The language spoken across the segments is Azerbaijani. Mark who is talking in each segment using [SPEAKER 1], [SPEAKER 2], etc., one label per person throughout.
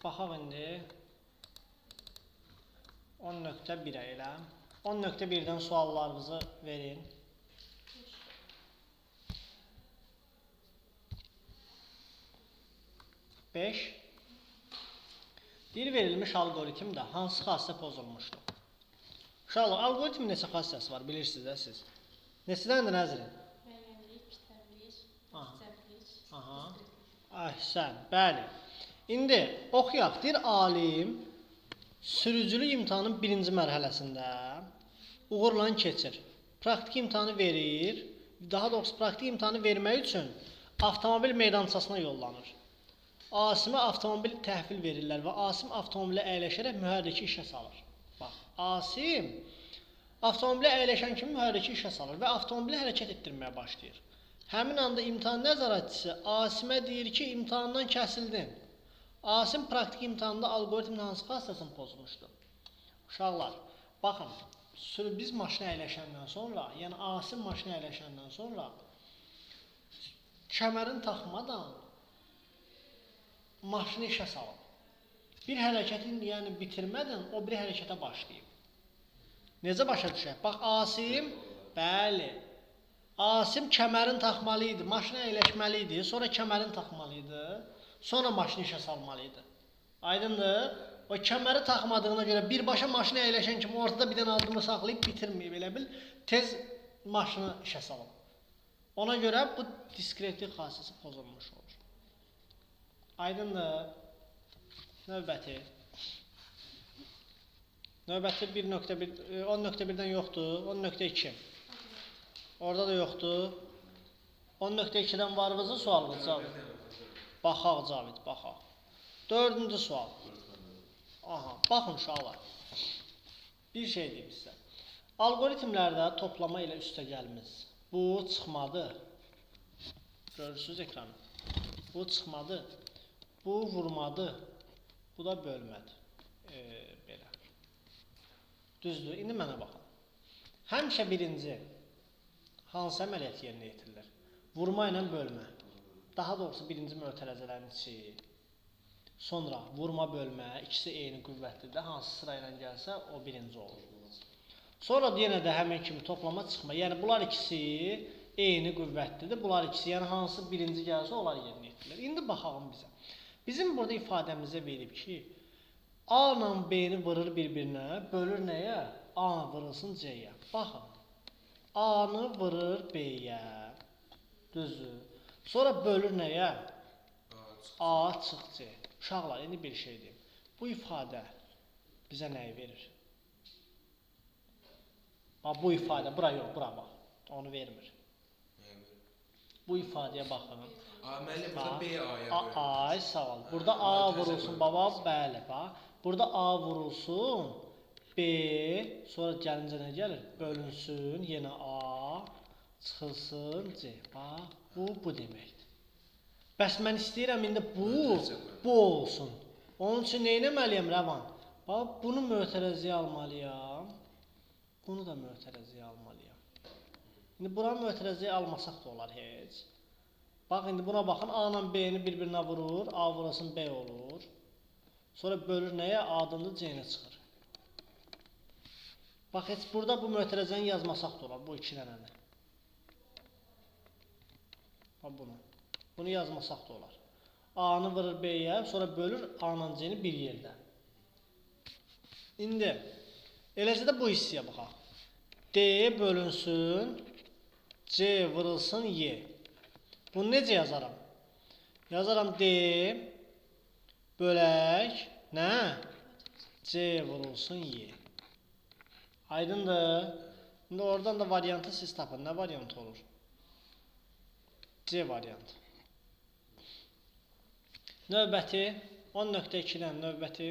[SPEAKER 1] Baxaq indi 10.1-ə elə. 10.1-dən suallarınızı verin. 5. Bir verilmiş algoritmdə hansı xassiyyət pozulmuşdur? Uşaqlar, algoritmin neçə xassiyyəsi var, bilirsiniz də siz. Neçədəndir nəzrin?
[SPEAKER 2] Müəyyənlik, təbliğ, təbliğ.
[SPEAKER 1] Aha. Əhsən, bəli. İndi oxuyaq. Bir alim sürücülük imtahanının birinci mərhələsində uğurla keçir. Praktik imtahanı verir. Daha doğrusu praktik imtahanı vermək üçün avtomobil meydançasına yollanır. Asimə avtomobil təhvil verirlər və Asim avtomobilə əyləşərək mühərriki işə salır. Bax, Asim avtomobilə əyləşən kimi mühərriki işə salır və avtomobili hərəkət etdirməyə başlayır. Həmin anda imtahan nəzarətçisi Asimə deyir ki, imtahandan kəsildin. Asim praktik imtahanda algoritmin hansı xassəsini pozmuşdu? Uşaqlar, baxın, biz maşına əyləşəndən sonra, yəni Asim maşına əyləşəndən sonra kəmərin taxmadan maşını işə salıb. Bir hərəkətin yəni bitirmədən o bir hərəkətə başlayıb. Necə başa düşək? Bax, Asim, bəli, Asim kəmərin taxmalı idi, maşına əyləşməli idi, sonra kəmərin taxmalı idi, sonra maşını işə salmalı idi. Aydındır? O kəməri taxmadığına görə birbaşa maşına əyləşən kimi ortada bir dənə addımı saxlayıb bitirməyib, elə bil, tez maşını işə salıb. Ona görə bu diskretlik xassəsi pozulmuş olur. Aydındır? Növbəti. Növbəti 10.1-dən yoxdur, 10.2. Orada da yoxdur. 10.2-dən varınızı sualınız Cavid. Baxaq Cavid, baxaq. 4-cü sual. Aha, baxın uşaqlar. Bir şey deyim sizə. Algoritmlərdə toplama ilə üstəgəlimiz. Bu çıxmadır. Görürsünüz ekranı. Bu çıxmadır. Bu vurmadır. Bu da bölmədir. Belə. Düzdür. İndi mənə baxın. Həmişə birinci hansı əməliyyat yerinə yetirilir? Vurma ilə bölmə. Daha doğrusu birinci mötərizələrin içi. Sonra vurma bölmə, ikisi eyni qüvvətlidir. Hansı sıra ilə gəlsə o birinci olur. Sonra yenə də həmin kimi toplama çıxma. Yəni bunlar ikisi eyni qüvvətlidir. Bunlar ikisi, yəni hansı birinci gəlsə onlar yerinə yetirilir. İndi baxalım bizə. Bizim burada ifadəmizə verib ki, A ilə B-ni vurur bir-birinə, bölür nəyə? A vurulsun C-yə. Baxın, A-nı vurur B-yə, düzdür. Sonra bölür nəyə? A çıx C. Uşaqlar, indi bir şey deyim. Bu ifadə bizə nəyi verir? Bu ifadə, bura yox, bura bax, onu vermir. Bu ifadəyə baxın.
[SPEAKER 3] Müəllim, burada B A-ya bölür.
[SPEAKER 1] Ay, sağ ol. Burada A vurulsun, baba, bəli, bax. Burada A vurulsun, B, sonra gəlincə nə gəlir? Bölünsün, yenə A, çıxılsın, C. Bax, bu deməkdir. Bəs mən istəyirəm, indi bu olsun. Onun üçün nə etməliyəm, Rəvan? Bax, bunu mötərəziyə almalıyam. Bunu da mötərəziyə almalıyam. İndi buranı mötərəziyə almasaq da olar heç. Bax, indi buna baxın, A ilə B-ni bir-birinə vurur, A vurulsun B olur. Sonra bölür nəyə? A-dır C-nə çıxır. Bax, heç burada bu mötərəzəni yazmasaq da olar, bu iki dənəni. Bax, bunu. Bunu yazmasaq da olar. A-nı vurur B-yə, sonra bölür A ilə C-ni bir yerdə. İndi, eləcə də bu hissəyə baxaq. D bölünsün, C vurulsun Y. Bunu necə yazaram? Yazaram D bölək, nə? C vurulsun Y. Aydındır. İndi oradan da variantı siz tapın. Nə variantı olur? C variantı. Növbəti 10.2-dən növbəti.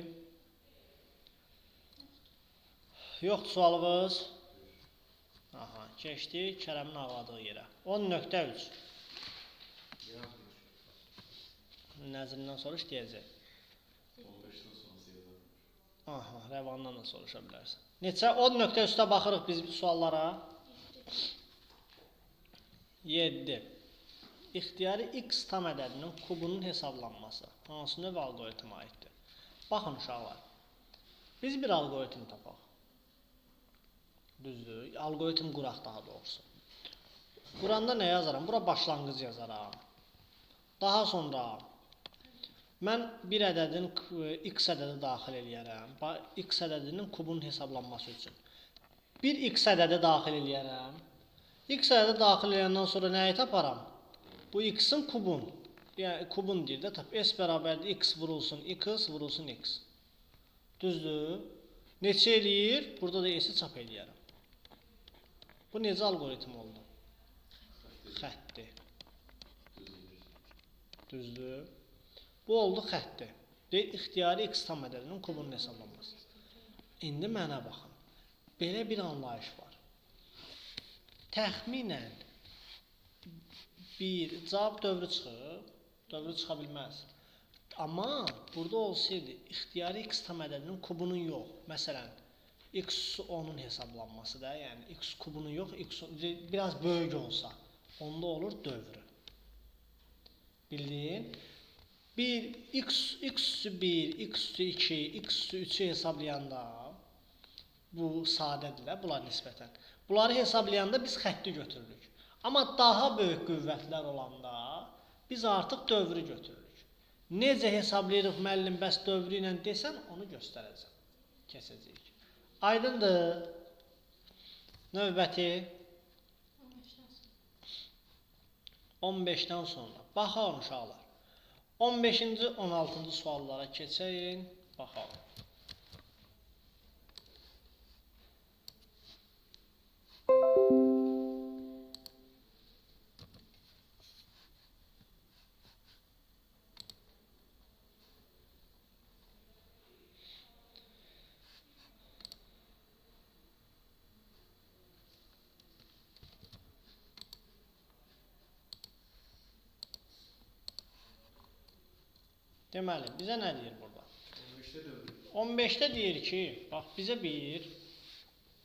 [SPEAKER 1] Yoxdur sualımız. Aha, keçdik Kərəmin ağladığı yerə. 10.3. Nəzrimdən soruş deyəcək. Aha, Rəvandan da soruşa bilərsən. Neçə? 10.3-də baxırıq biz suallara. 7. İxtiyari x tam ədədinin kubunun hesablanması hansı növ alqoritmə aiddir? Baxın uşaqlar. Biz bir alqoritm tapaq. Düzdür? Alqoritm quraq daha doğrusu. Quranda nə yazaram? Bura başlanğıc yazaram. Daha sonra mən bir ədədin x ədədi daxil eləyərəm. X ədədinin kubunun hesablanması üçün. Bir x ədədi daxil eləyərəm. X ədədi daxil eləyəndən sonra nəyi taparam? Bu x'in kubun. Yəni kubun deyir də tap. S bərabərdir x vurulsun x vurulsun x. Düzdür? Neçə eləyir? Burada da s'i çap eləyərəm. Bu necə alqoritm oldu? Xətti. Düzdür? Bu oldu xətti. Deyil, ixtiyari x tam ədədinin kubunun hesablanması. İndi mənə baxın. Belə bir anlayış var. Təxminən bir cavab dövrü çıxıb. Dövrü çıxa bilməz. Amma burada olsaydı ixtiyari x tam ədədinin kubunun yox. Məsələn, x10'un hesablanması da, yəni x kubunun yox, biraz böyük olsa, onda olur dövrü. Bildin? X üstü 1, x üstü 2, x üstü 3'ü hesablayanda, bu sadədirlər, bunlar nisbətən. Bunları hesablayanda biz xətti götürürük. Amma daha böyük qüvvətlər olanda, biz artıq dövrü götürürük. Necə hesablayırıq müəllim, bəs dövrü ilə desən, onu göstərəcəm. Keçəcəyik. Aydındır. Növbəti 15-dən sonra. Baxalım uşaqlar. 15-ci, 16-cı suallara keçəyin. Baxalım. Deməli, bizə nə deyir burada? 15-də deyir ki, bax, bizə bir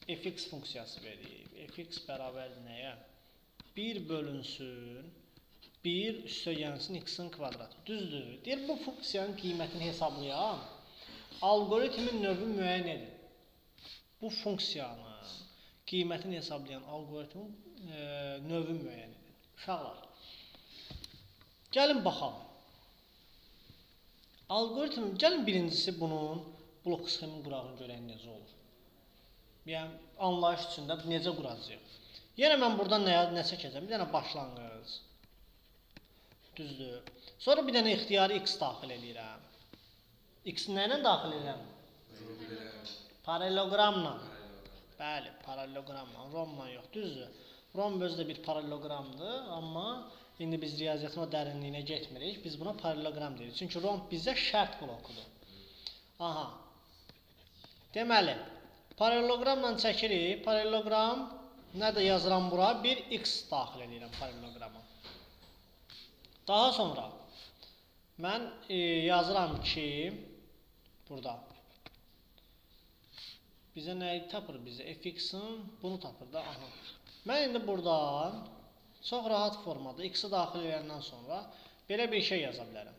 [SPEAKER 1] fx funksiyası verir. Fx bərabərdir nəyə? 1 bölünsün, 1 üstəgəlsin x-in kvadratı. Düzdür. Deyir, bu funksiyanın qiymətini hesablayan alqoritmin növü müəyyən edin. Bu funksiyanın qiymətini hesablayan alqoritmin növü müəyyən edin. Uşaqlar, gəlin baxalım. Alqoritm, gəlin birincisi bunun blok sxemin qurağını görək necə olur. Yəni, anlayış üçün də necə quracaq. Yenə mən buradan nə çəkəcəm? Bir dənə başlanğıc. Düzdür. Sonra bir dənə ixtiyari x daxil edirəm. X-i nə ilə daxil edirəm? Paralleloqramla. Bəli, paralleloqramla. Romla yox, düzdür. Rom özü də bir paralleloqramdır, amma indi biz riyaziyyatın o dərinliyinə getmirik. Biz buna paralleloqram deyirik. Çünki romb bizə şərt blokudur. Aha. Deməli, paralleloqramla çəkirik. Paralleloqram nədə yazıram bura? Bir x daxil edirəm paralleloqrama. Daha sonra mən yazıram ki, burada bizə nəyi tapır? Bizə fx-in bunu tapır da. Aha. Mən indi buradan çox rahat formada x-i daxil edəndən sonra belə bir şey yaza bilərəm.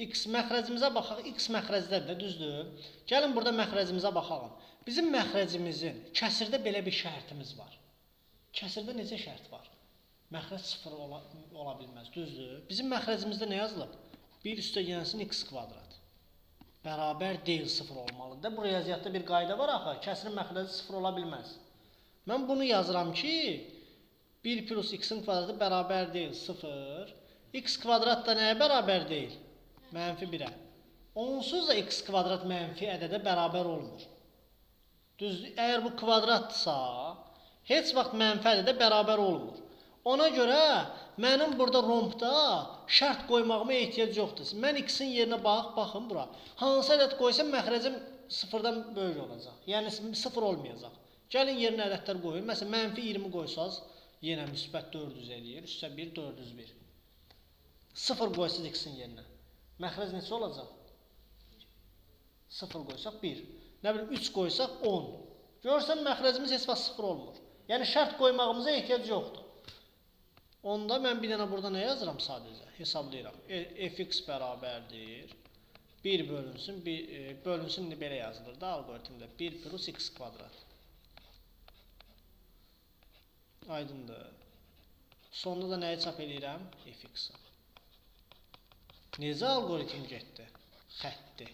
[SPEAKER 1] X məxrəcimizə baxaq. X məxrəzdədir də, düzdür. Gəlin burada məxrəcimizə baxalım. Bizim məxrəcimizin kəsirdə belə bir şərtimiz var. Kəsirdə necə şərt var? Məxrəc 0 ola bilməz, düzdür. Bizim məxrəcimizdə nə yazılıb? 1 üstəgəlsin x kvadrat. Bərabər deyil 0 olmalıdır. Bu riyaziyyatda bir qayda var axı. Kəsirin məxrəci 0 ola bilməz. Mən bunu yazıram ki, 1 plus x-in kvadratı bərabər deyil 0. X kvadrat da nəyə bərabər deyil? Mənfi 1-ə. Onsuz da x kvadrat mənfi ədədə bərabər olmur. Düzdür, əgər bu kvadratdırsa, heç vaxt mənfi ədədə bərabər olmur. Ona görə mənim burada rombda şərt qoymağıma ehtiyac yoxdur. Mən x-in yerinə baxın bura. Hansı ədəd qoysam məxrəcim 0-dan böyük olacaq. Yəni 0 olmayacaq. Gəlin yerinə ədədlər qoyun. Məsələn, mənfi 20 qoysaz, yenə müsbət 400 eləyir. Üstə 1, 401. 0 qoysaz x-in yerinə. Məxrəc neçə olacaq? 0 qoysaq 1. Nə bilim 3 qoysaq 10. Görürsən məxrəcimiz heç vaxt 0 olmur. Yəni şərt qoymağımıza ehtiyac yoxdur. Onda mən bir dənə burada nə yazıram sadəcə? Hesablayıram. Fx bərabərdir. 1 bölünsün, bölünsün indi belə yazılır da algoritmdə. 1 plus x kvadrat. Aydındır. Sonunda da nəyi çap edirəm? Fx-i. Necə algoritm getdi? Xətti.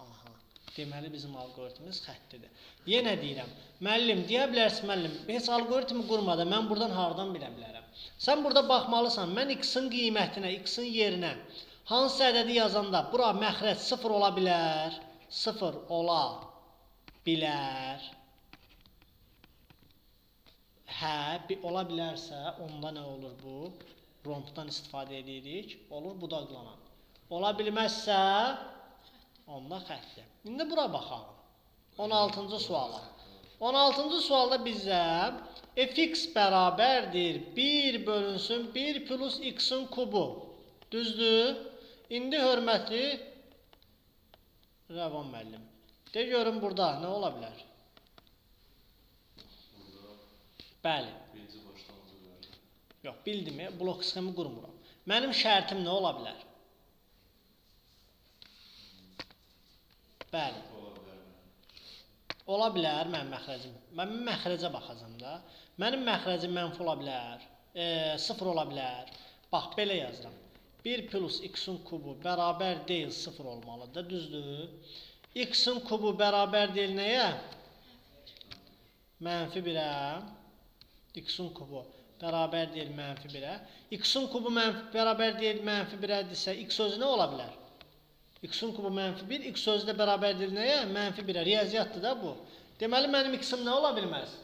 [SPEAKER 1] Aha. Deməli bizim algoritmimiz xəttidir. Yenə deyirəm. Müəllim, deyə bilərsən müəllim, heç algoritmi qurmadan mən buradan hardan bilə bilərəm? Sən burada baxmalısan. Mən x-in qiymətinə, x-in yerinə hansı ədədi yazanda bura məxrəc 0 ola bilər? 0 ola bilər. Hə, ola bilərsə, onda nə olur bu? Rompdan istifadə edirik. Olur budaqlanan. Ola bilməzsə, onda xəttdir. İndi bura baxalım. 16-cı suala. 16-cı sualda bizə fx bərabərdir 1 bölünsün 1 plus x-in kubu. Düzdür? İndi hörmətli Rəvan müəllim. De görün burada nə ola bilər? Bəli. Yox, bildim, blok sxemi qurmuram. Mənim şərtim nə ola bilər? Bəli. Ola bilər mənim məxrəcim. Mən məxrəcə baxacam da. Mənim məxrəcim mənfi ola bilər. 0 ola bilər. Bax, belə yazıram. 1 plus x-in kubu bərabər deyil 0 olmalıdır. Düzdür? X-in kubu bərabər deyil nəyə? Mənfi 1-ə. X-in kubu bərabər deyil mənfi 1-ə. X-in kubu bərabər deyil mənfi 1-ədirsə, x özü nə ola bilər? X-in kubu mənfi 1, x özü də bərabər deyil nəyə? Mənfi 1-ə. Riyaziyyatdır da bu. Deməli, mənim x-im nə ola bilməz?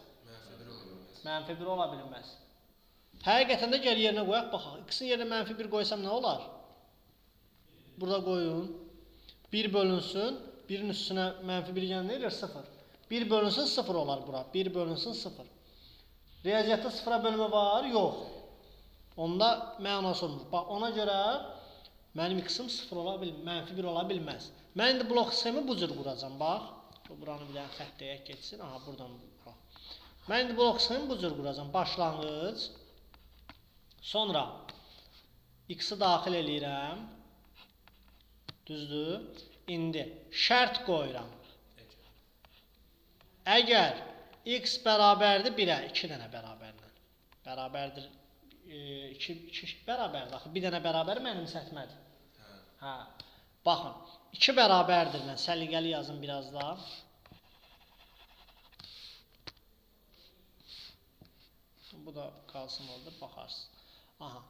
[SPEAKER 1] Mənfi 1 ola bilməz. Həqiqətən də gəl yerinə qoyaq, baxaq. X-in yerinə mənfi 1 qoysam nə olar? Burada qoyun. 1 bölünsün. 1-in üstünə mənfi 1 gələn nə edir? 0. 1 bölünsün 0 olar bura. 1 bölünsün 0. Riyaziyyatda 0-a bölmə var? Yox. Onda mənası olmur. Bax, ona görə mənim x-im 0 ola bilməz, mənfi 1 ola bilməz. Mən indi blok sxemi bu cür quracam, bax. Buranı bir dənə xətt deyək geçsin. Aha, buradan bax. Mən indi blok sxemi bu cür quracam. Başlanğıc. Sonra x-i daxil eləyirəm. Düzdür? İndi şərt qoyuram. Əgər x bərabərdir 1-ə, 2 dənə bərabərlə. Bərabərdir, 2 bərabərdir. Axı, bir dənə bərabər mənim sətmədir. Hə. Baxın, 2 bərabərdir. Mən səliqəli yazım biraz da. Bu da qalsın orada, baxarsın. Aha.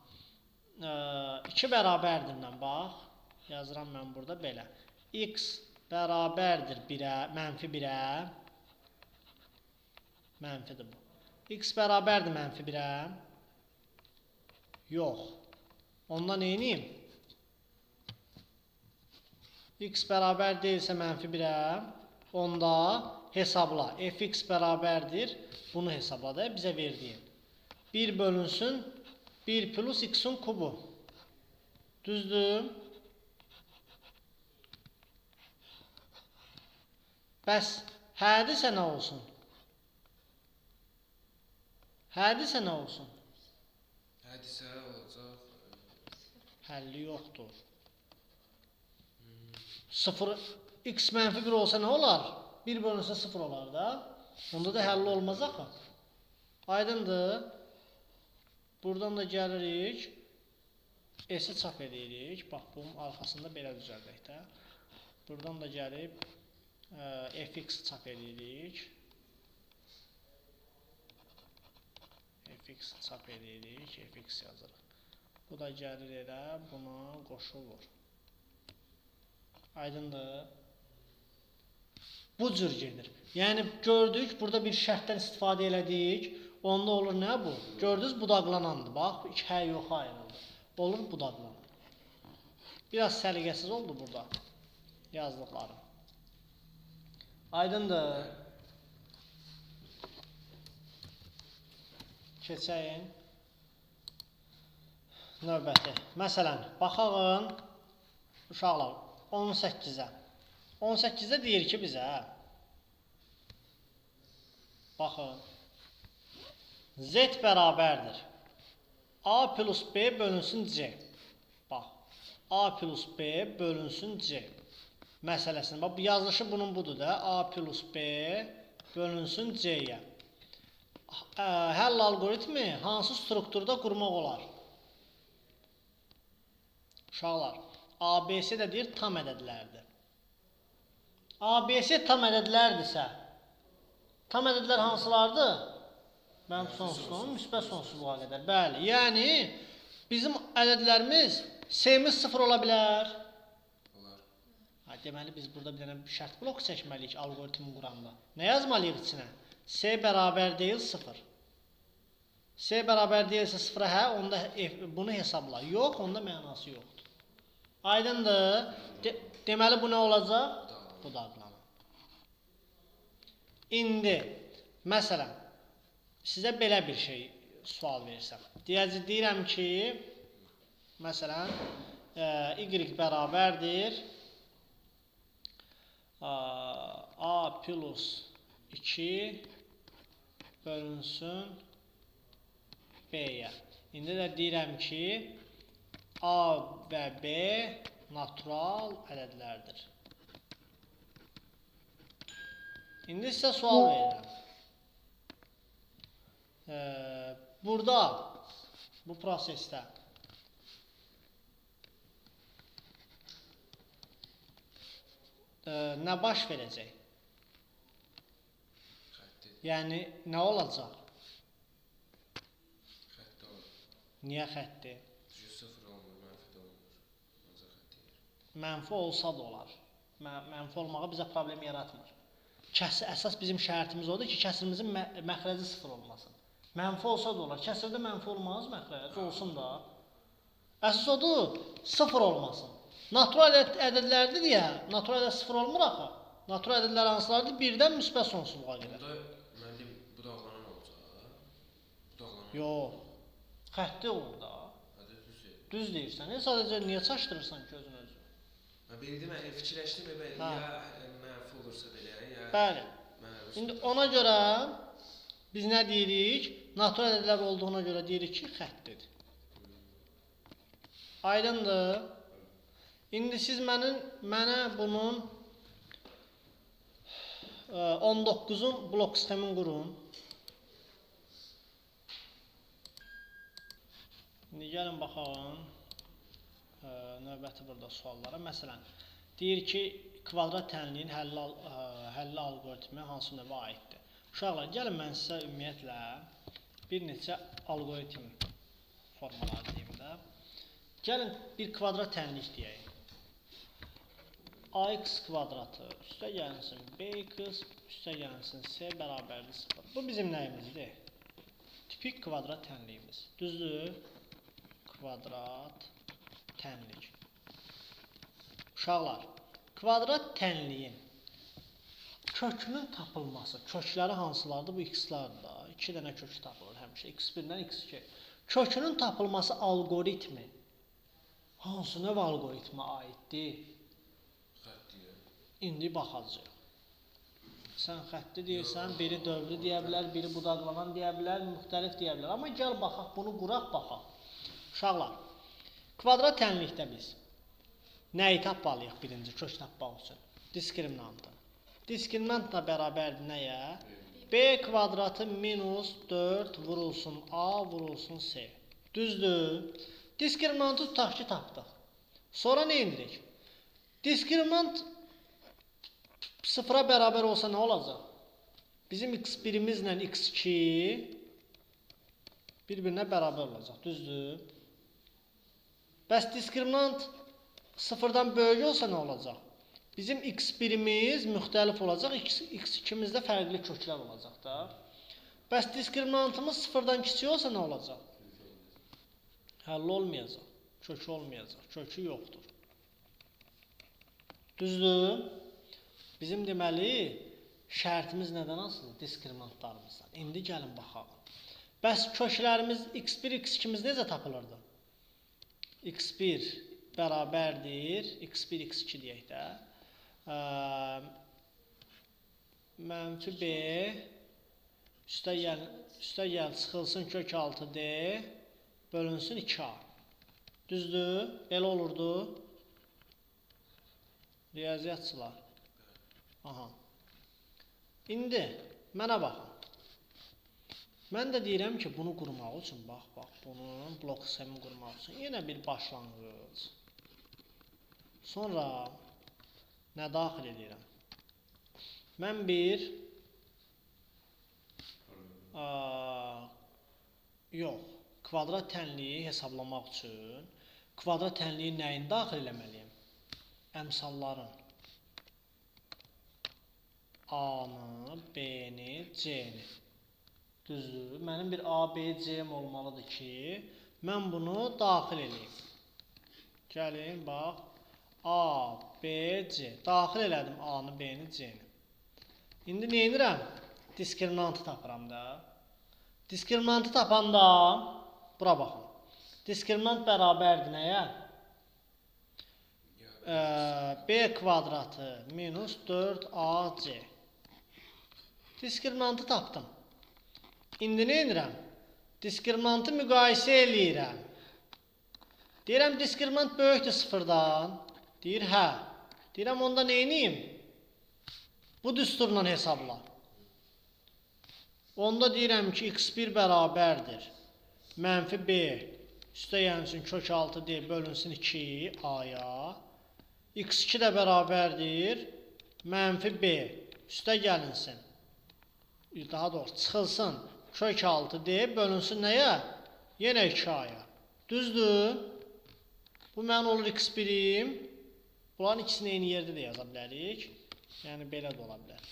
[SPEAKER 1] 2 bərabərdir ilə bax. Yazıram mən burada belə. X bərabərdir 1-ə, mənfi 1-ə. Mənfidir bu. X bərabərdir mənfi 1-ə. Yox. Onda neyniyim? X bərabər deyilsə mənfi 1-ə. Onda hesabla. Fx bərabərdir. Bunu hesabla da bizə verdiyin. 1 bölünsün 1 plus x-in kubu. Düzdür? Bəs hədisə nə olsun? Hədisə nə olsun?
[SPEAKER 3] Hədisə olacaq.
[SPEAKER 1] Həlli yoxdur. 0, x mənfi 1 olsa nə olar? 1 bölünsə 0 olar da. Onda da həlli olmaz axı. Aydındır. Buradan da gəlirik. S-i çap edirik. Bax, bunun arxasında belə düzəldək də. Buradan da gəlib fx çap edirik. Fx çap edirik. Fx yazırıq. Bu da gəlir elə. Buna qoşulur. Aydındır. Bu cür gedir. Yəni, gördük, burada bir şərtdən istifadə elədik. Onda olur nə bu? Gördünüz, budaqlanandır. Bax, iki hə yoxa ayrıldı. Olur budaqlanan. Biraz səliqəsiz oldu burada yazdıqlarım. Aydındır. Keçəyin. Növbəti. Məsələn, baxağın uşaqlar 18-ə. 18-də deyir ki bizə, baxın, z bərabərdir. A plus B bölünsün C. Bax, A plus B bölünsün C məsələsini. Bax, yazılışı bunun budur da. A plus B bölünsün C-yə. Həll algoritmi hansı strukturda qurmaq olar? Uşaqlar, ABC də deyir tam ədədlərdir. ABC tam ədədlərdirsə, tam ədədlər hansılardır? Mənfi sonsuzluğun müsbət sonsuzluğa qədər. Bəli, yəni bizim ədədlərimiz C-miz 0 ola bilər.
[SPEAKER 3] Olar.
[SPEAKER 1] Deməli, biz burada bir dənə şərt blok çəkməliyik algoritmi quranda. Nə yazmalıyıq içinə? C bərabər deyil 0. C bərabər deyilsə 0-a hə, onda bunu hesabla. Yox, onda mənası yoxdur. Aydındır. Deməli, bu nə olacaq? Bu da adlanır. İndi, məsələn, sizə belə bir şey sual versəm. Deyirəm ki, məsələn, y bərabərdir A plus 2 bölünsün B-yə. İndi də deyirəm ki, A və B natural ədədlərdir. İndi sizə sual verirəm. Burada, bu prosesdə nə baş verəcək?
[SPEAKER 3] Xətti.
[SPEAKER 1] Yəni, nə olacaq?
[SPEAKER 3] Xətti olur.
[SPEAKER 1] Niyə xətti?
[SPEAKER 3] 0 olmur, mənfi də olmur. Ancaq xətti yer.
[SPEAKER 1] Mənfi olsa da olar. Mənfi olmağı bizə problem yaratmır. Əsas bizim şərtimiz odur ki, kəsirimizin məxrəci 0 olmasın. Mənfi olsa da olar. Kəsirdə mənfi olmaz, məxrəci olsun da. Əsas odur, 0 olmasın. Natural ədədlərdir deyə, natural ədəd 0 olmur axı. Natural ədədlər hansılardır? 1-dən müsbət sonsuzluğa qədər.
[SPEAKER 3] Bunda, mən deyim, budaqlanan olacaq. Budaqlanan.
[SPEAKER 1] Yox, xətti olur da.
[SPEAKER 3] Hadi, düz deyir.
[SPEAKER 1] Düz deyirsən. Sadəcə niyə çaşdırırsan ki özünü özü?
[SPEAKER 3] Mən bildim, fikirləşdim, ya mənfi olursa belə, ya...
[SPEAKER 1] Bəli. İndi ona görə biz nə deyirik? Natural ədədlər olduğuna görə deyirik ki, xəttidir. Aydındır. İndi siz mənə bunun 19-un blok sistemin qurun. İndi gəlin baxalım növbəti burada suallara. Məsələn, deyir ki, kvadrat tənliyin həlli algoritmi hansı növə aiddir? Uşaqlar, gəlin mən sizə ümumiyyətlə bir neçə algoritm formaları deyim də. Gəlin bir kvadrat tənlik deyək. AX kvadratı üstə gəlsin BX üstə gəlsin C bərabərdir 0. Bu bizim nəyimizdir? Tipik kvadrat tənliyimiz. Düzdür? Kvadrat tənlik. Uşaqlar, kvadrat tənliyin kökünün tapılması, kökləri hansılardır? Bu x-lardır da. 2 dənə kök tapılır həmişə. x1-dən x2. Kökünün tapılması algoritmi hansı növ algoritmə aiddir? İndi baxacaq. Sən xətti deyirsən, biri dövrü deyə bilər, biri budaqlanan deyə bilər, müxtəlif deyə bilər. Amma gəl baxaq, bunu quraq baxaq. Uşaqlar, kvadrat tənlikdə biz nəyi tapmalıyıq birinci kök tapmaq üçün? Diskriminantı. Diskriminant da bərabərdir nəyə? B kvadratı minus 4 vurulsun A vurulsun C. Düzdür? Diskriminantı tutaq ki, tapdıq. Sonra nə edirik? Diskriminant 0-a bərabər olsa nə olacaq? Bizim x1-imizlə x2 bir-birinə bərabər olacaq. Düzdür? Bəs diskriminant 0-dan böyük olsa nə olacaq? Bizim x1-imiz müxtəlif olacaq, x2-mizdə fərqli köklər olacaq da. Bəs diskriminantımız 0-dan kiçik olsa nə olacaq? Həll olmayacaq, kökü olmayacaq, kökü yoxdur. Düzdür? Bizim deməli şərtimiz nədən asılıdır? Diskriminantlarımızdan. İndi gəlin baxaq. Bəs köklərimiz x1, x2-miz necə tapılırdı? x1 bərabərdir, x1, x2 deyək də. Mənfi b üstə gəl çıxılsın kök 6d bölünsün 2a. Düzdür? Elə olurdu. Riyaziyyatçılar. Aha. İndi mənə baxın. Mən də deyirəm ki, bunu qurmaq üçün, bax, bunun blok sistemini qurmaq üçün yenə bir başlanğıc. Sonra nə daxil edirəm? Mən bir kvadrat tənliyi hesablamaq üçün kvadrat tənliyi nəyin daxil eləməliyəm? Əmsalların A-nı, B-ni, C-ni. Düzdür. Mənim bir A, B, C-m olmalıdır ki, mən bunu daxil edeyim. Gəlin, bax. A, B, C. Daxil elədim A-nı, B-ni, C-ni. İndi nə edirəm? Diskriminantı tapıram da. Diskriminantı tapanda, bura baxın. Diskriminant bərabərdir nəyə? B kvadratı minus 4AC. Diskriminantı tapdım. İndi nə edirəm? Diskriminantı müqayisə eləyirəm. Deyirəm, diskriminant böyükdür sıfırdan. Deyir, hə. Deyirəm, onda nə edeyim? Bu düsturla hesabla. Onda deyirəm ki, x1 bərabərdir. Mənfi B üstə gəlsin kök 6D bölünsün 2A-ya. X2 də bərabərdir. Mənfi B üstə gəlinsin. Daha doğrusu çıxılsın. Kök 6D bölünsün nəyə? Yenə 2A-ya. Düzdür? Bu mənim olur x1'im. Bunların ikisini eyni yerdə də yaza bilərik. Yəni belə də ola bilər.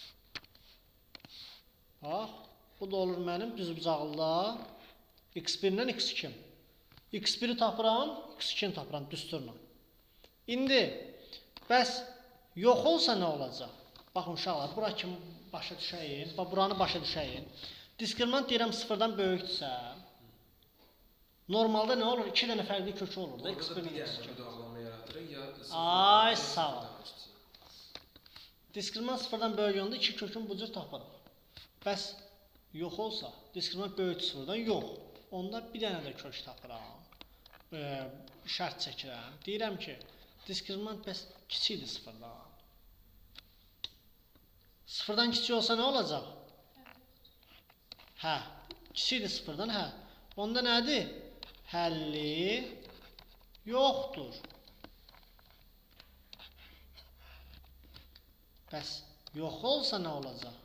[SPEAKER 1] Bax, bu da olur mənim düzbucaqlıda x1-dən x2. x1-i tapıram, x2-ni tapıram düsturla. İndi, bəs yox olsa nə olacaq? Baxın uşaqlar, bura kimi başa düşəyin, buranı başa düşəyin. Diskriminant deyirəm sıfırdan böyükdürsə, normalda nə olur? 2 dənə fərqli kökü olur da x1-dən x2.
[SPEAKER 3] Müdaxiləmə yaradırıq ya
[SPEAKER 1] Ay, sağ ol. Diskriminant sıfırdan böyük olanda 2 kökün bu cür tapırıq. Bəs yox olsa, diskriminant böyükdür sıfırdan, yox. Onda bir dənə də kök tapıram. Şərt çəkirəm. Deyirəm ki, diskriminant bəs kiçikdir sıfırdan. Sıfırdan kiçik olsa nə olacaq? Hə, kiçikdir sıfırdan, hə. Onda nədir? Həlli yoxdur. Bəs yox olsa nə olacaq?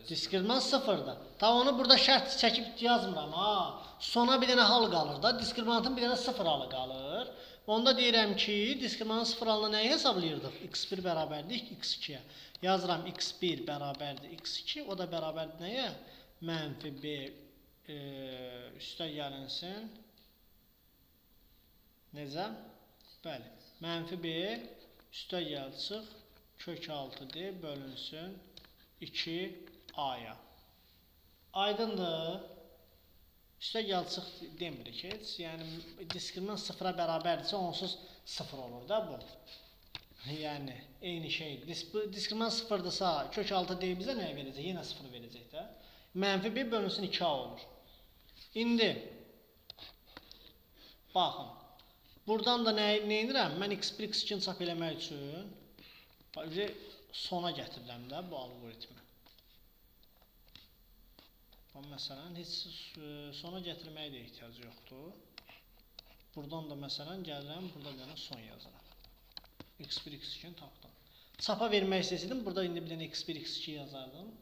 [SPEAKER 1] Diskriminant sıfırdır. Ta onu burada şərt çəkib yazmıram. Sona bir dənə hal qalır da. Diskriminantın bir dənə sıfır halı qalır. Onda deyirəm ki, diskriminantın sıfır halına nəyi hesablayırdıq? x1 bərabərdir x2-yə. Yazıram x1 bərabərdir x2. O da bərabərdir nəyə? Mənfi B üstə gəlinsin. Necə? Bəli. Mənfi B üstə gəl çıx. Kök 6D bölünsün 2A-ya. Aydındır. Üstə gəl çıx demirik heç. Yəni, diskriminant sıfıra bərabərdirsə, onsuz sıfır olur da bu. Yəni, eyni şey. Diskriminant sıfırdırsa, kök 6D bizə nəyə verəcək? Yenə sıfır verəcək də. Mənfi 1 bölünsün 2A olur. İndi, baxın. Buradan da nə edirəm? Mən x1, x2-ni çap eləmək üçün sona gətirirəm də bu algoritmi. Məsələn, heç sona gətirməyə də ehtiyac yoxdur. Buradan da məsələn gəlirəm, burada bir dənə son yazıram. x1, x2-ni tapdım. Çapa vermək istəsiydim, burada indi bir dənə x1, x2 yazardım.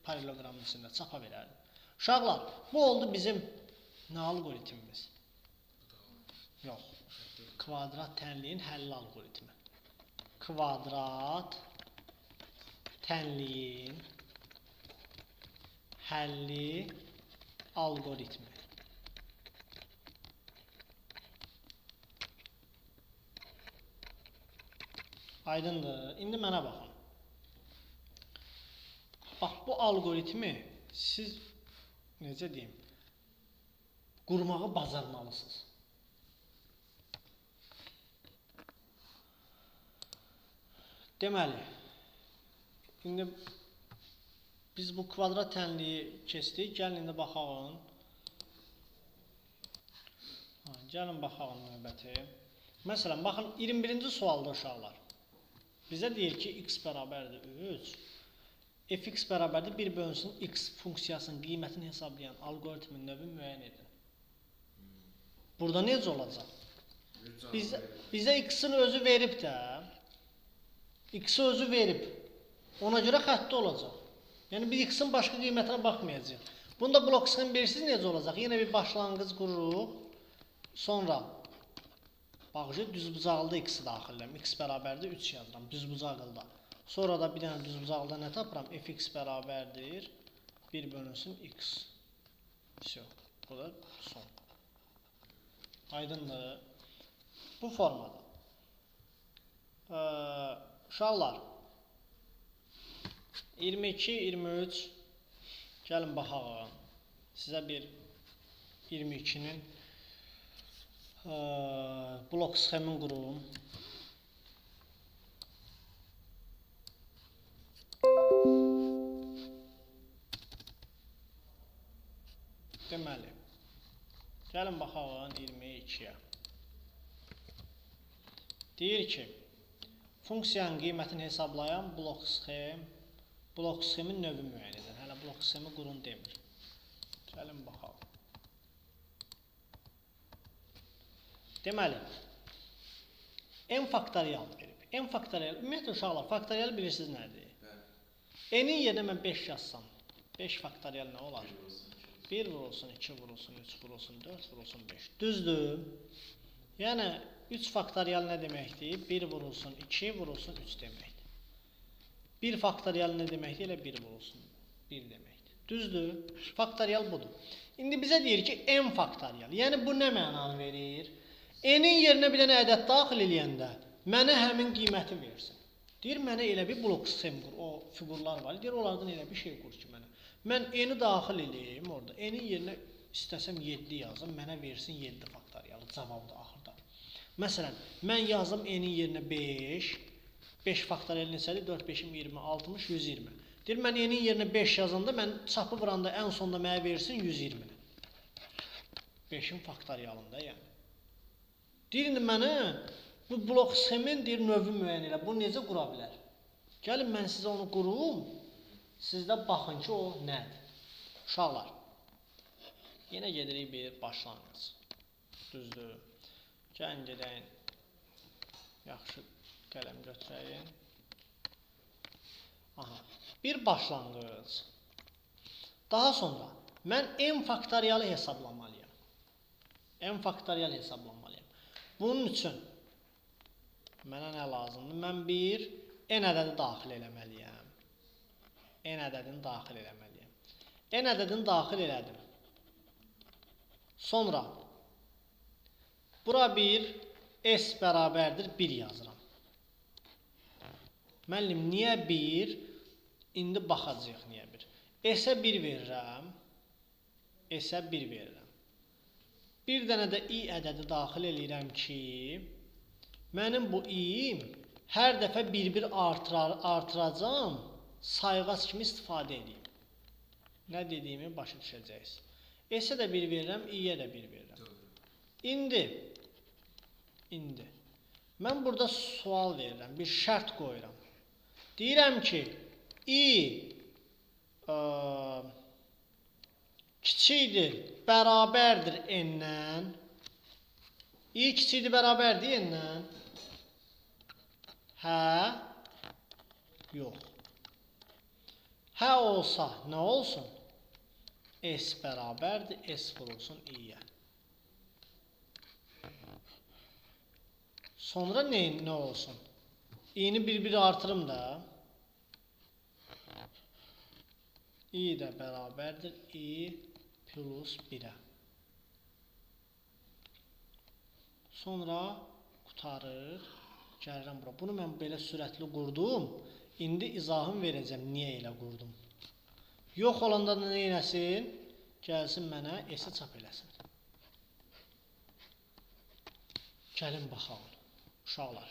[SPEAKER 1] Paralelogramın içində çapa verərdim. Uşaqlar, bu oldu bizim nə algoritmimiz? Yox. Kvadrat tənliyin həlli algoritmi. Kvadrat tənliyin həlli algoritmi. Aydındır. İndi mənə baxın. Bax, bu algoritmi siz, necə deyim, qurmağı bacarmalısınız. Deməli, indi biz bu kvadrat tənliyi keçdik. Gəlin indi baxalım. Gəlin baxalım növbəti. Məsələn, baxın 21-ci sualda uşaqlar. Bizə deyir ki, x bərabərdir 3. Fx bərabərdir 1 bölünsün x funksiyasının qiymətini hesablayan algoritmin növü müəyyən edin. Burada necə olacaq? Bizə x-in özü verib də. X-i özü verib. Ona görə xəttə olacaq. Yəni biz x-in başqa qiymətinə baxmayacağıq. Bunda blok sxem bilirsiniz necə olacaq? Yenə bir başlanğıc qururuq. Sonra baxıcı düzbucaqlıda x-i daxiləm. X bərabərdir 3 yazıram düzbucaqlıda. Sonra da bir dənə düzbucaqlıda nə tapıram? Fx bərabərdir 1 bölünsün x. Всё. Bu da son. Aydındır. Bu formada. Uşaqlar 22, 23 gəlin baxaq. Sizə bir 22-nin blok sxemin qurum. Deməli, gəlin baxaq 22-yə. Deyir ki, funksiyanın qiymətini hesablayan blok sxemin növü müəyyən edir. Hələ blok sxemi qurun demir. Gəlin baxaq. Deməli, n faktorial verib. N faktorial, ümumiyyətlə uşaqlar, faktorial bilirsiniz nədir? N-in yerinə mən 5 yazsam, 5 faktorial nə olar? 1 vurulsun, 2 vurulsun, 3 vurulsun, 4 vurulsun, 5. Düzdür? Yəni, 3 faktorial nə deməkdir? 1 vurulsun, 2 vurulsun, 3 deməkdir. 1 faktorial nə deməkdir? Elə 1 vurulsun, 1 deməkdir. Düzdür? Faktorial budur. İndi bizə deyir ki, n faktorial. Yəni, bu nə mənanı verir? N-in yerinə bir dənə ədəd daxil eləyəndə mənə həmin qiyməti versin. Deyir, mənə elə bir blok sxem qur. O fiqurlar var. Deyir, onlardan elə bir şey qur ki, mənə. Mən n-i daxil eləyim orada. N-in yerinə istəsəm 7 yazım, mənə versin 7 faktorialı cavabda axırda. Məsələn, mən yazım n-in yerinə 5. 5 faktorial neçədir? 4, 5-im 20, 60, 120. Deyir, mən n-in yerinə 5 yazanda, mən çapı vuranda ən sonda mənə versin 120-ni. 5-in faktorialında yəni. Deyir, indi mənə bu blok sxemin deyir, növü müəyyən elə. Bu necə qura bilər? Gəlin, mən sizə onu qurum. Siz də baxın ki, o nədir? Uşaqlar, yenə gedirik bir başlanğıc. Düzdür. Gəlin, gedəyin. Yaxşı qələm götürəyin. Aha, bir başlanğıc. Daha sonra, mən n faktorialı hesablamalıyam. N faktorial hesablamalıyam. Bunun üçün mənə nə lazımdır? Mən bir n ədədi daxil eləməliyəm. N ədədini daxil eləməliyəm. N ədədini daxil elədim. Sonra bura bir s bərabərdir 1 yazıram. Müəllim, niyə 1? İndi baxacaq niyə 1. S-ə 1 verirəm. S-ə 1 verirəm. Bir dənə də i ədədi daxil eləyirəm ki, mənim bu i'im hər dəfə bir-bir artıracam, sayğac kimi istifadə edeyim. Nə dediyimi başa düşəcəksiniz. S-ə də 1 verirəm, i-yə də 1 verirəm. İndi mən burada sual verirəm, bir şərt qoyuram. Deyirəm ki, i kiçikdir, bərabərdir n-dən. I kiçikdir, bərabərdir n-dən. Hə? Yox. Hə olsa nə olsun? S bərabərdir, S vurulsun i-yə. Sonra nə olsun? i-ni bir-bir artırım da. i də bərabərdir, i plus 1-ə. Sonra qutarır, gəlirəm bura. Bunu mən belə sürətli qurdum. İndi izahım verəcəm, niyə elə qurdum. Yox olanda da nə eləsin? Gəlsin mənə S-i çap eləsin. Gəlin baxalım. Uşaqlar.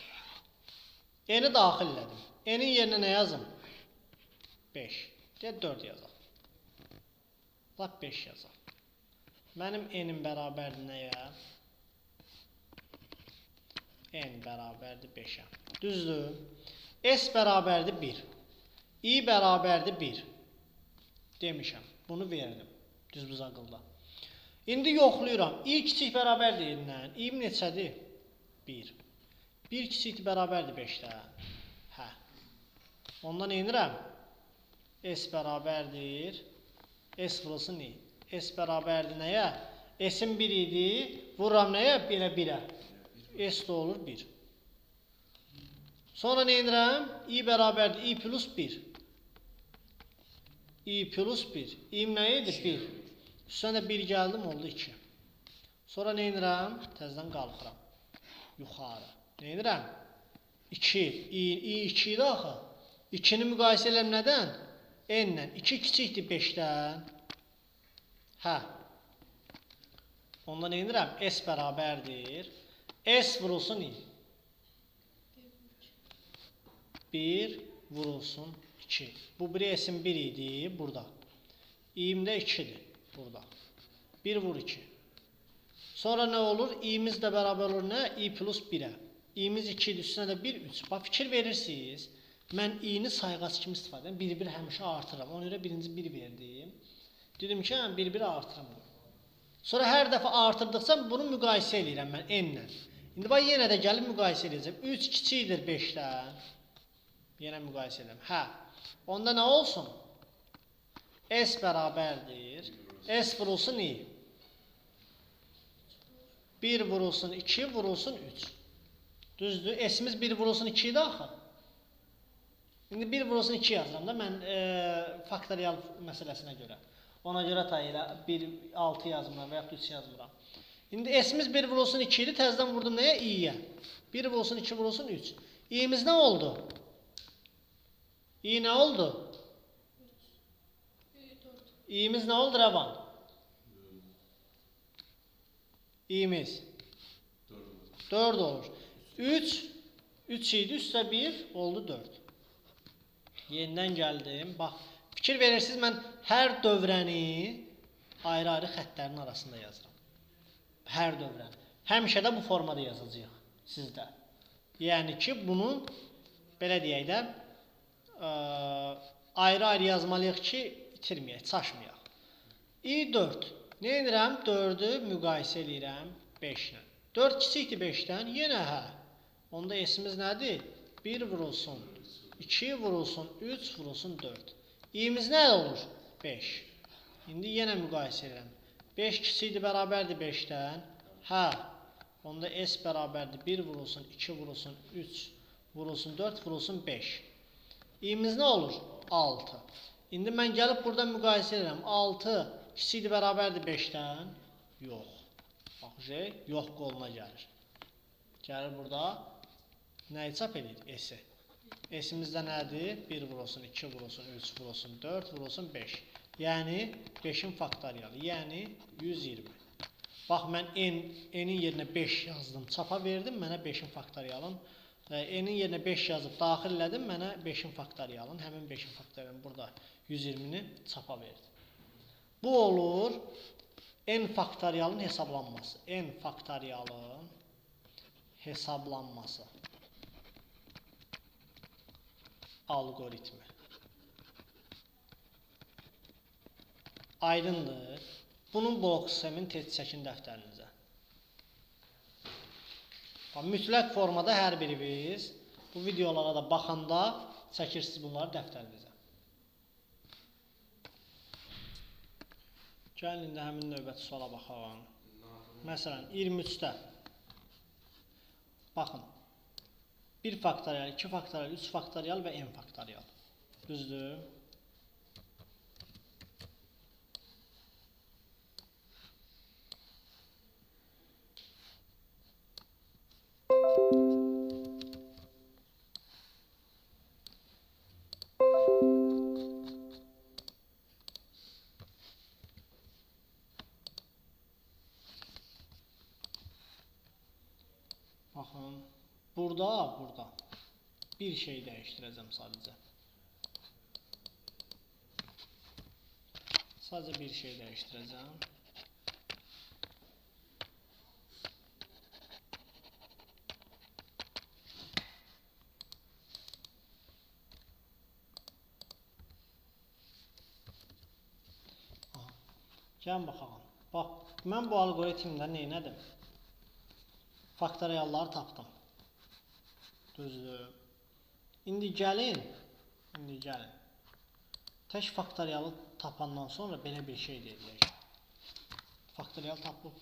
[SPEAKER 1] N-i daxil elədim. N-in yerinə nə yazım? 5. Deyək 4 yazaq. Lap 5 yazaq. Mənim N-im bərabərdir nəyə? n bərabərdir 5'ə. Düzdür? S bərabərdir 1. I bərabərdir 1. Demişəm. Bunu verdim. Düz bu zaqılda. İndi yoxlayıram. I kiçik bərabər deyindən. İ'm neçədir? 1. 1 kiçikdir bərabərdir 5'dən. Hə. Ondan eynirəm. S bərabərdir. S vurulsun I. S bərabərdir nəyə? S'in 1 idi. Vururam nəyə? Belə 1'ə. S də olur 1. Sonra neynirəm? I bərabərdir. I plus 1. I plus 1. İ'm nə idi? 1. Üstünə də 1 gəldim, oldu 2. Sonra neynirəm? Təzdən qalxıram. Yuxarı. Neynirəm? 2. I 2 idi axı. 2'ni müqayisə eləm nədən? N-lə. 2 kiçikdir 5'dən. Hə. Ondan neynirəm? S bərabərdir. S vurulsun I. 1 vurulsun 2. Bu biri S'in 1 idi. Burada. İ'm də 2'dir. Burada. 1 vur 2. Sonra nə olur? İ'miz də bərabər olur nə? I plus 1'ə. İ'miz 2'dir. Üstünə də 1, 3. Bax, fikir verirsiniz. Mən i'ni sayğac kimi istifadə edirəm. 1-1 həmişə artırıram. Ona görə birinci 1 verdim. Dedim ki, 1-1 artırım. Sonra hər dəfə artırdıqca bunu müqayisə edirəm mən n-lə. İndi bax, yenə də gəlib müqayisə edəcəm. 3 kiçikdir 5'dən. Yenə müqayisə edirəm. Hə. Onda nə olsun? S bərabərdir. S vurulsun I. 1 vurulsun 2 vurulsun 3. Düzdür. S'imiz 1 vurulsun 2 idi axı. İndi 1 vurulsun 2 yazıram da mən faktorial məsələsinə görə. Ona görə elə 1, 6 yazmıram və yaxud 3 yazmıram. İndi S'imiz 1 vurulsun 2 idi. Təzdən vurdum nəyə? İ'yə. 1 vurulsun 2 vurulsun 3. İ'miz nə oldu? İ nə oldu? İ'miz nə oldu Rəvan? İ'miz 4 olur. 3 idi, üstə 1 oldu 4. Yenidən gəldim. Bax, fikir verirsiniz, mən hər dövrəni ayrı-ayrı xəttlərin arasında yazıram. Hər dövrəni. Həmişə də bu formada yazacağıq sizdə. Yəni ki, bunu belə deyək də ayrı-ayrı yazmalıyıq ki, itirməyək, çaşmayaq. I4. Nə edirəm? 4'ü müqayisə edirəm 5-lə. 4 kiçikdir 5'dən, yenə hə. Onda S'imiz nədir? 1 vurulsun, 2 vurulsun, 3 vurulsun 4. İ'miz nə olur? 5. İndi yenə müqayisə edirəm. 5 kiçikdir bərabərdir 5'dən. Hə. Onda S bərabərdir 1 vurulsun, 2 vurulsun, 3 vurulsun, 4 vurulsun 5. İ'miz nə olur? 6. İndi mən gəlib burada müqayisə edirəm. 6 kiçikdir bərabərdir 5'dən. Yox. Bax, yox qoluna gəlir. Gəlir burada. Nəyi çap edir? S-i. S'imiz də nədir? 1 vurulsun, 2 vurulsun, 3 vurulsun, 4 vurulsun, 5. Yəni 5'in faktoriyalı. Yəni 120. Bax, mən n'in yerinə 5 yazdım. Çapa verdim mənə 5'in faktoriyalın. N'in yerinə 5 yazıb daxil elədim mənə 5'in faktoriyalın. Həmin 5'in faktoriyalın burada 120'ni çapa verdim. Bu olur n faktoriyalın hesablanması. N faktoriyalın hesablanması. Algoritmi. Aydındır. Bunun blok sistemin tez çəkin dəftərinizə. Mütləq formada hər birimiz bu videolara da baxanda çəkirsiniz bunları dəftərinizə. Gəlin indi həmin növbəti suala baxalım. Məsələn, 23'də. Baxın. 1 faktorial, 2 faktorial, 3 faktorial və n faktorial. Düzdür? Baxın. Burada bir şey dəyişdirəcəm sadəcə. Sadəcə bir şey dəyişdirəcəm. Gəlin baxalım. Bax, mən bu alqoritmdə nə etdim? Faktorialları tapdım. Düzdür. İndi gəlin. Tək faktorialı tapandan sonra belə bir şey deyəcək. Faktorial tapıb